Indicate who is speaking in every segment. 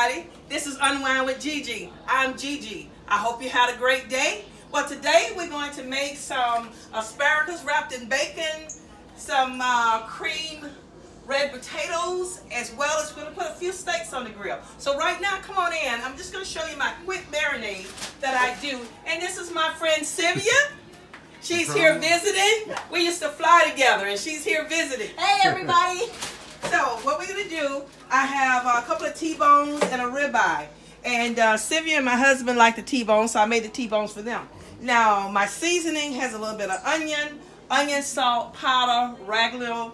Speaker 1: everybody. This is Unwind with Gigi. I'm Gigi. I hope you had a great day. Well, today we're going to make some asparagus wrapped in bacon, some cream red potatoes, as well as we're going to put a few steaks on the grill. So right now, come on in. I'm just going to show you my quick marinade that I do. And this is my friend Sylvia. She's here visiting. We used to fly together, and she's here visiting.
Speaker 2: Hey, everybody.
Speaker 1: So what we're going to do, I have a couple of T-bones and a ribeye. And Sylvia and my husband like the T-bones, so I made the T-bones for them. Now, my seasoning has a little bit of onion, salt, powder, regular,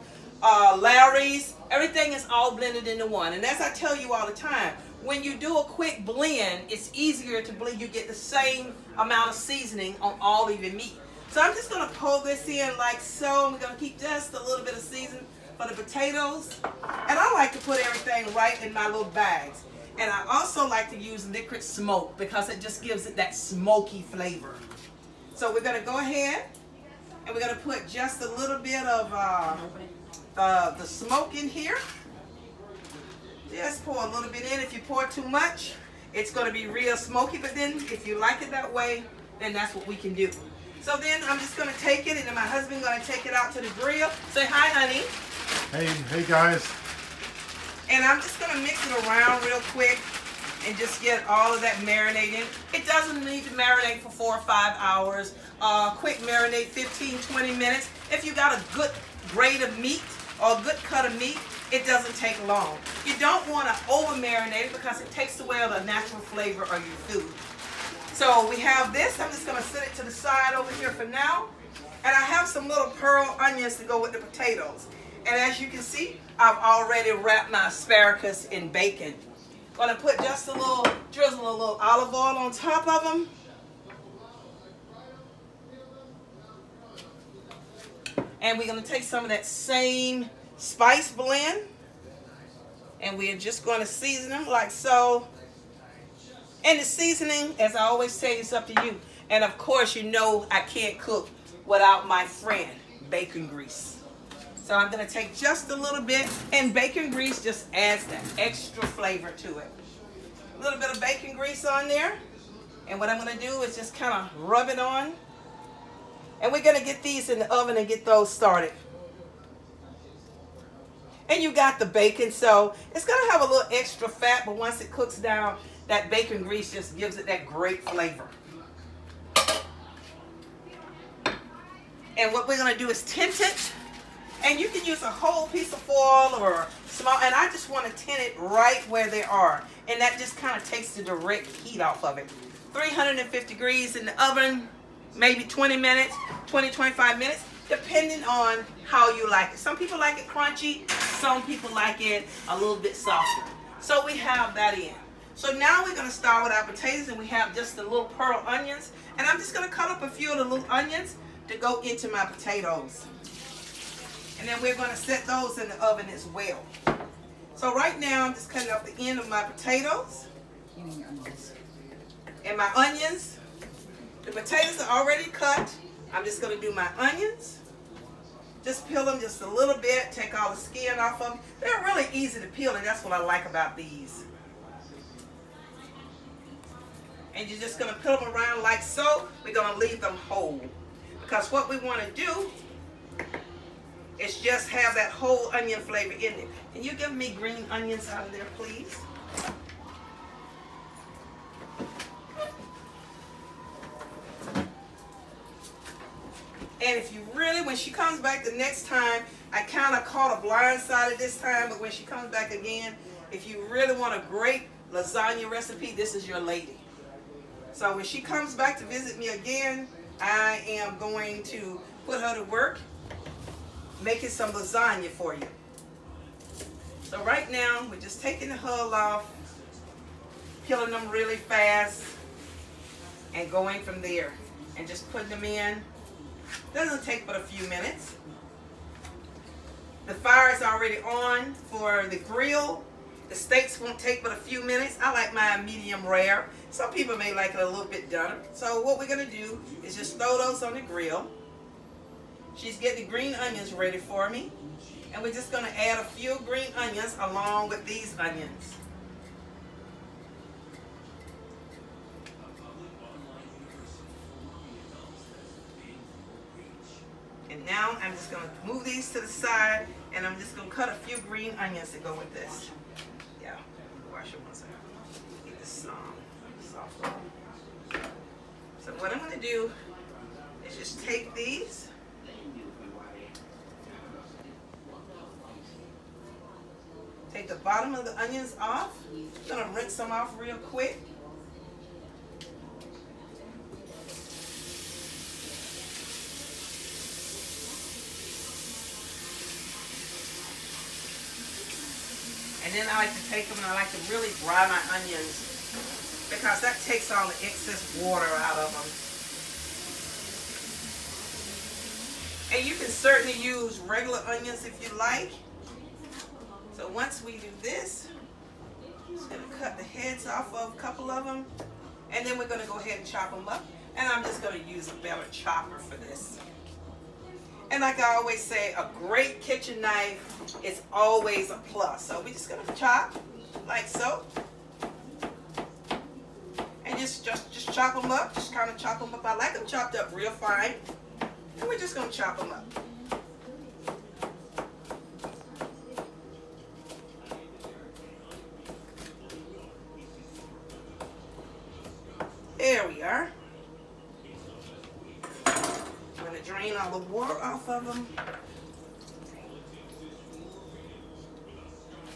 Speaker 1: Larry's. Everything is all blended into one. And as I tell you all the time, when you do a quick blend, it's easier to blend. You get the same amount of seasoning on all of your meat. So I'm just going to pull this in like so. We're going to keep just a little bit of seasoning for the potatoes. And I like to put everything right in my little bags. And I also like to use liquid smoke because it just gives it that smoky flavor. So we're going to go ahead and we're going to put just a little bit of the smoke in here. Just pour a little bit in. If you pour too much, it's going to be real smoky. But then if you like it that way, then that's what we can do. So then I'm just going to take it, and then my husband's going to take it out to the grill. Say hi, honey.
Speaker 3: Hey guys.
Speaker 1: And I'm just going to mix it around real quick and just get all of that marinade in. It doesn't need to marinate for 4 or 5 hours. Quick marinate, 15, 20 minutes. If you got a good grade of meat or a good cut of meat, it doesn't take long. You don't want to over marinate it because it takes away the natural flavor of your food. So we have this. I'm just going to set it to the side over here for now. And I have some little pearl onions to go with the potatoes. And as you can see, I've already wrapped my asparagus in bacon. Going to put just a little, drizzle a little olive oil on top of them. And we're going to take some of that same spice blend. And we're just going to season them like so. And the seasoning, as I always say, is up to you. And of course, you know I can't cook without my friend, bacon grease. So I'm going to take just a little bit, and bacon grease just adds that extra flavor to it. A little bit of bacon grease on there. And what I'm going to do is just kind of rub it on. And we're going to get these in the oven and get those started. And you got the bacon, so it's going to have a little extra fat, but once it cooks down, that bacon grease just gives it that great flavor. And what we're going to do is tint it. And you can use a whole piece of foil or small, and I just want to tint it right where they are. And that just kind of takes the direct heat off of it. 350 degrees in the oven, maybe 20 minutes, 20, 25 minutes, depending on how you like it. Some people like it crunchy, some people like it a little bit softer. So we have that in. So now we're going to start with our potatoes, and we have just the little pearl onions. And I'm just going to cut up a few of the little onions to go into my potatoes. And then we're going to set those in the oven as well. So right now I'm just cutting up the end of my potatoes. And my onions. The potatoes are already cut. I'm just going to do my onions. Just peel them just a little bit. Take all the skin off of them. They're really easy to peel, and that's what I like about these. And you're just going to peel them around like so. We're going to leave them whole. Because what we want to do is just have that whole onion flavor in there. Can you give me green onions out of there, please? And if you really, when she comes back the next time, I kind of caught a blind side this time, but when she comes back again, if you really want a great lasagna recipe, this is your lady. So when she comes back to visit me again, I am going to put her to work making some lasagna for you. So right now, we're just taking the hull off, peeling them really fast, and going from there. And just putting them in. Doesn't take but a few minutes. The fire is already on for the grill. The steaks won't take but a few minutes. I like mine medium rare. Some people may like it a little bit done. So what we're going to do is just throw those on the grill. She's getting the green onions ready for me. And we're just going to add a few green onions along with these onions. And now I'm just going to move these to the side, and I'm just going to cut a few green onions to go with this. Yeah, wash it once I get this soft. So what I'm going to do is just take these. Take the bottom of the onions off. I'm going to rinse them off real quick. And then I like to take them and I like to really dry my onions because that takes all the excess water out of them. And you can certainly use regular onions if you like. So once we do this, I'm just going to cut the heads off of a couple of them. And then we're going to go ahead and chop them up. And I'm just going to use a better chopper for this. And like I always say, a great kitchen knife is always a plus. So we're just going to chop like so. And just chop them up. Just kind of chop them up. I like them chopped up real fine. And we're just going to chop them up. There we are. I'm going to drain all the water off of them.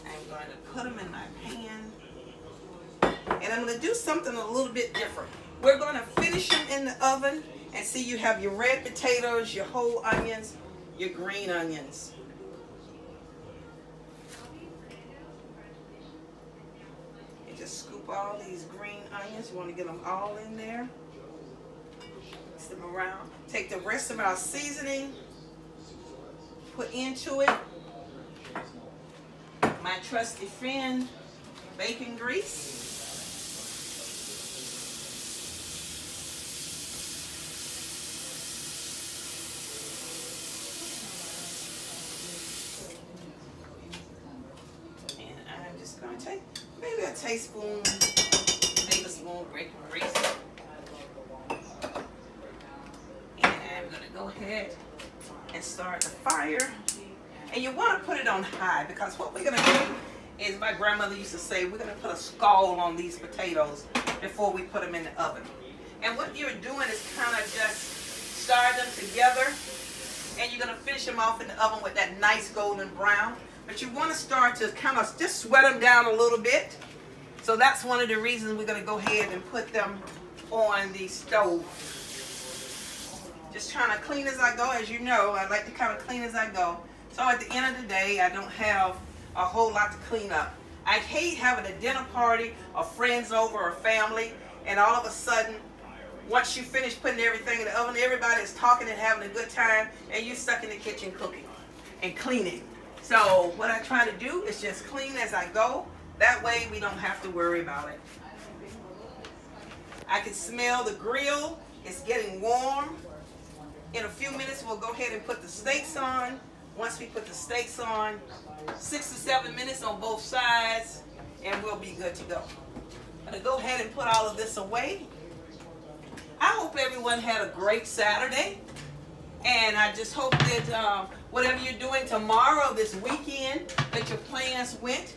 Speaker 1: I'm going to put them in my pan. And I'm going to do something a little bit different. We're going to finish them in the oven. And see, you have your red potatoes, your whole onions, your green onions. And just scoop all these green onions. You want to get them all in there. Mix them around. Take the rest of our seasoning, put into it my trusty friend, bacon grease. Going to take maybe a tablespoon bacon grease. And I'm going to go ahead and start the fire. And you want to put it on high because what we're going to do is, my grandmother used to say, we're going to put a scald on these potatoes before we put them in the oven. And what you're doing is kind of just stir them together, and you're going to finish them off in the oven with that nice golden brown. But you want to start to kind of just sweat them down a little bit. So that's one of the reasons we're going to go ahead and put them on the stove. Just trying to clean as I go. As you know, I like to kind of clean as I go. So at the end of the day, I don't have a whole lot to clean up. I hate having a dinner party or friends over or family, and all of a sudden, once you finish putting everything in the oven, everybody is talking and having a good time, and you're stuck in the kitchen cooking and cleaning. So what I try to do is just clean as I go. That way we don't have to worry about it. I can smell the grill. It's getting warm. In a few minutes we'll go ahead and put the steaks on. Once we put the steaks on, 6 to 7 minutes on both sides, and we'll be good to go. I'm going to go ahead and put all of this away. I hope everyone had a great Saturday. And I just hope that whatever you're doing tomorrow, this weekend, that your plans went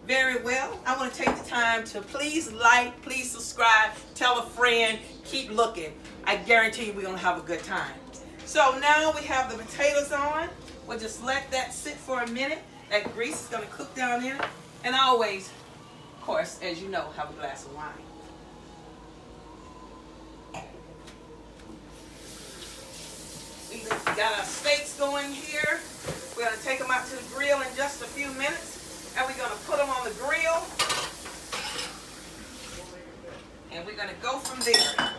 Speaker 1: very well. I want to take the time to please like, please subscribe, tell a friend, keep looking. I guarantee you we're going to have a good time. So now we have the potatoes on. We'll just let that sit for a minute. That grease is going to cook down in it. And I always, of course, as you know, have a glass of wine. We got our steaks going here. We're going to take them out to the grill in just a few minutes. And we're going to put them on the grill. And we're going to go from there.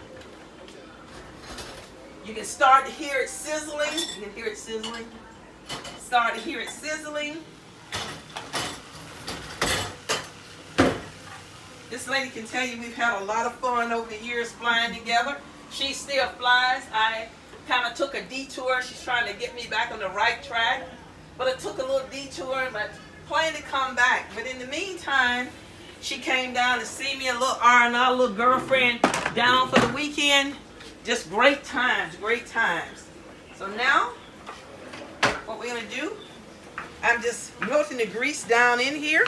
Speaker 1: You can start to hear it sizzling. You can hear it sizzling. Start to hear it sizzling. This lady can tell you we've had a lot of fun over the years flying together. She still flies. I kind of took a detour. She's trying to get me back on the right track. But it took a little detour, but plan to come back. But in the meantime, she came down to see me, a little R&R, a little girlfriend down for the weekend. Just great times, great times. So now we're gonna do, I'm just melting the grease down in here.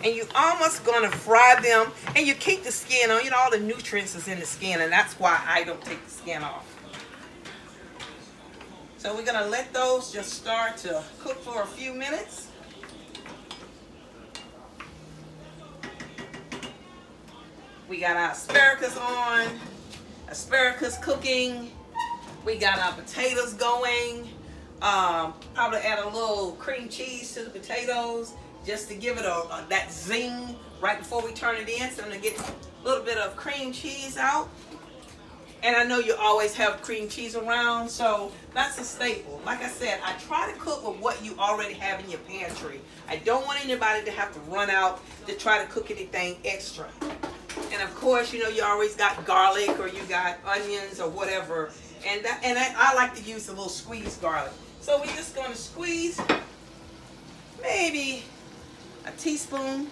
Speaker 1: And you almost gonna fry them, and you keep the skin on. You know, all the nutrients is in the skin, and that's why I don't take the skin off. So we're gonna let those just start to cook for a few minutes. We got our asparagus on, asparagus cooking. We got our potatoes going. Probably add a little cream cheese to the potatoes just to give it that zing right before we turn it in. So I'm gonna get a little bit of cream cheese out. And I know you always have cream cheese around, so that's a staple. Like I said, I try to cook with what you already have in your pantry. I don't want anybody to have to run out to try to cook anything extra. And of course, you know, you always got garlic or you got onions or whatever. And I like to use a little squeezed garlic. So we're just going to squeeze maybe a teaspoon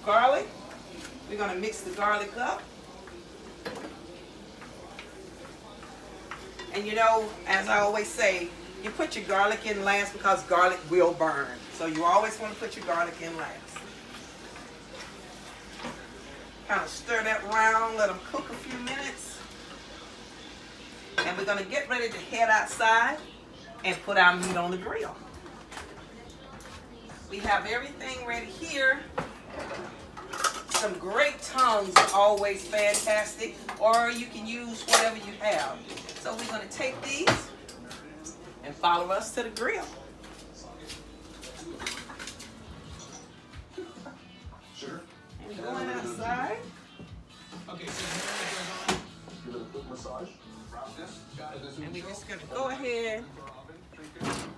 Speaker 1: garlic. We're going to mix the garlic up. And you know, as I always say, you put your garlic in last because garlic will burn. So you always want to put your garlic in last. Kind of stir that around, let them cook a few minutes. And we're going to get ready to head outside and put our meat on the grill. We have everything ready here. Some great tongues are always fantastic, or you can use whatever you have. So we're going to take these and follow us to the grill.
Speaker 3: Sure.
Speaker 1: And going outside.
Speaker 2: Okay, so here
Speaker 3: Give it a quick massage.
Speaker 1: And we're just going to go ahead.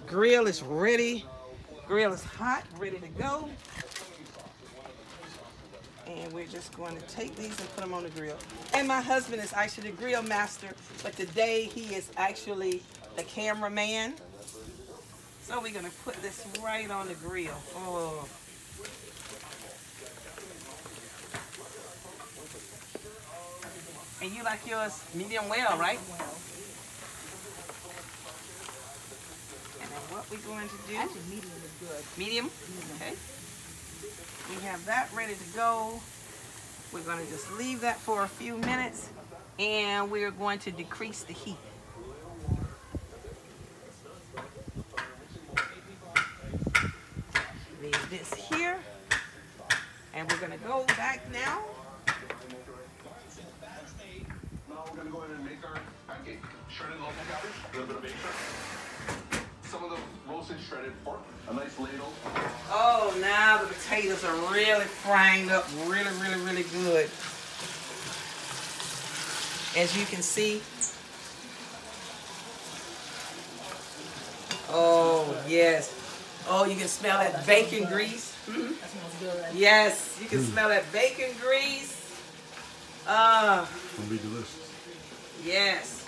Speaker 1: Grill is ready. Grill is hot, ready to go. And we're just going to take these and put them on the grill. And my husband is actually the grill master, but today he is actually the cameraman. So we're going to put this right on the grill. Oh. And you like yours medium well, right? And then what we're going to do?
Speaker 4: Actually, medium is good.
Speaker 1: Medium? Okay. We have that ready to go. We're going to just leave that for a few minutes, and we're going to decrease the heat. Leave this here, and we're going to go back now.
Speaker 2: Now we're going to go ahead and make our pancake. Shredded local cabbage, a little bit of bacon, some of the roasted shredded pork, a nice ladle.
Speaker 1: Oh, now the potatoes are really frying up really, really, really good. As you can see. Oh, yes. Oh, you can smell that bacon grease. Mm-hmm.
Speaker 4: That smells good.
Speaker 1: Yes, you can smell that bacon grease.
Speaker 3: It'll be delicious.
Speaker 1: Yes.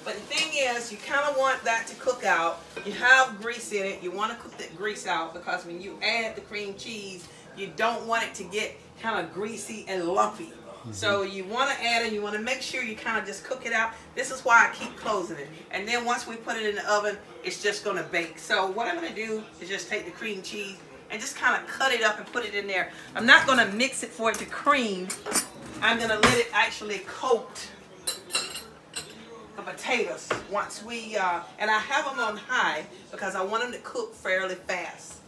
Speaker 1: But the thing is, you kind of want that to cook out. You have grease in it. You want to cook that grease out because when you add the cream cheese, you don't want it to get kind of greasy and lumpy. Mm-hmm. So you want to add it. You want to make sure you kind of just cook it out. This is why I keep closing it. And then once we put it in the oven, it's just going to bake. So what I'm going to do is just take the cream cheese and just kind of cut it up and put it in there. I'm not going to mix it for it to cream. I'm going to let it actually coat the potatoes once we, and I have them on high because I want them to cook fairly fast.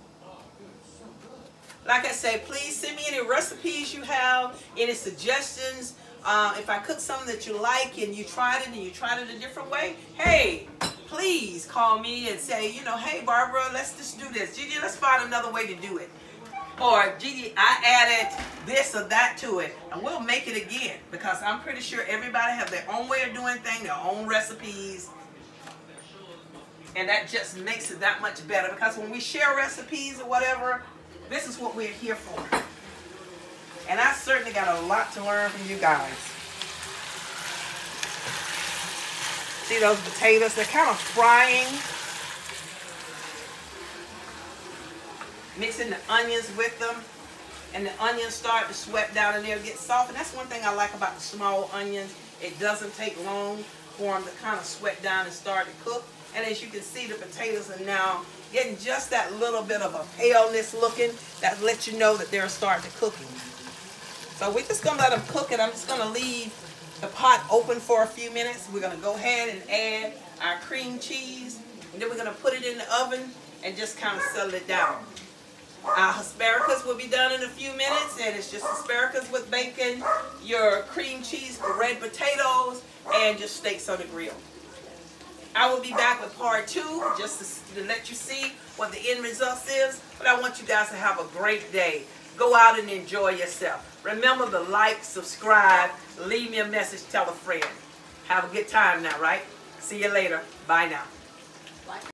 Speaker 1: Like I say, please send me any recipes you have, any suggestions. If I cook something that you like and you tried it a different way, hey, please call me and say, you know, hey Barbara, let's just do this. Gigi, let's find another way to do it. Or, Gigi, I added this or that to it, and we'll make it again. Because I'm pretty sure everybody have their own way of doing things, their own recipes. And that just makes it that much better. Because when we share recipes or whatever, this is what we're here for. And I certainly got a lot to learn from you guys. See those potatoes? They're kind of frying. Mixing the onions with them, and the onions start to sweat down and they'll get soft. And that's one thing I like about the small onions. It doesn't take long for them to kind of sweat down and start to cook. And as you can see, the potatoes are now getting just that little bit of a paleness looking that lets you know that they're starting to cooking. So we're just going to let them cook it. I'm just going to leave the pot open for a few minutes. We're going to go ahead and add our cream cheese. And then we're going to put it in the oven and just kind of settle it down. Our asparagus will be done in a few minutes, and it's just asparagus with bacon, your cream cheese, red potatoes, and just steaks on the grill. I will be back with part 2 just to let you see what the end result is, but I want you guys to have a great day. Go out and enjoy yourself. Remember to like, subscribe, leave me a message, tell a friend. Have a good time now, right? See you later. Bye now.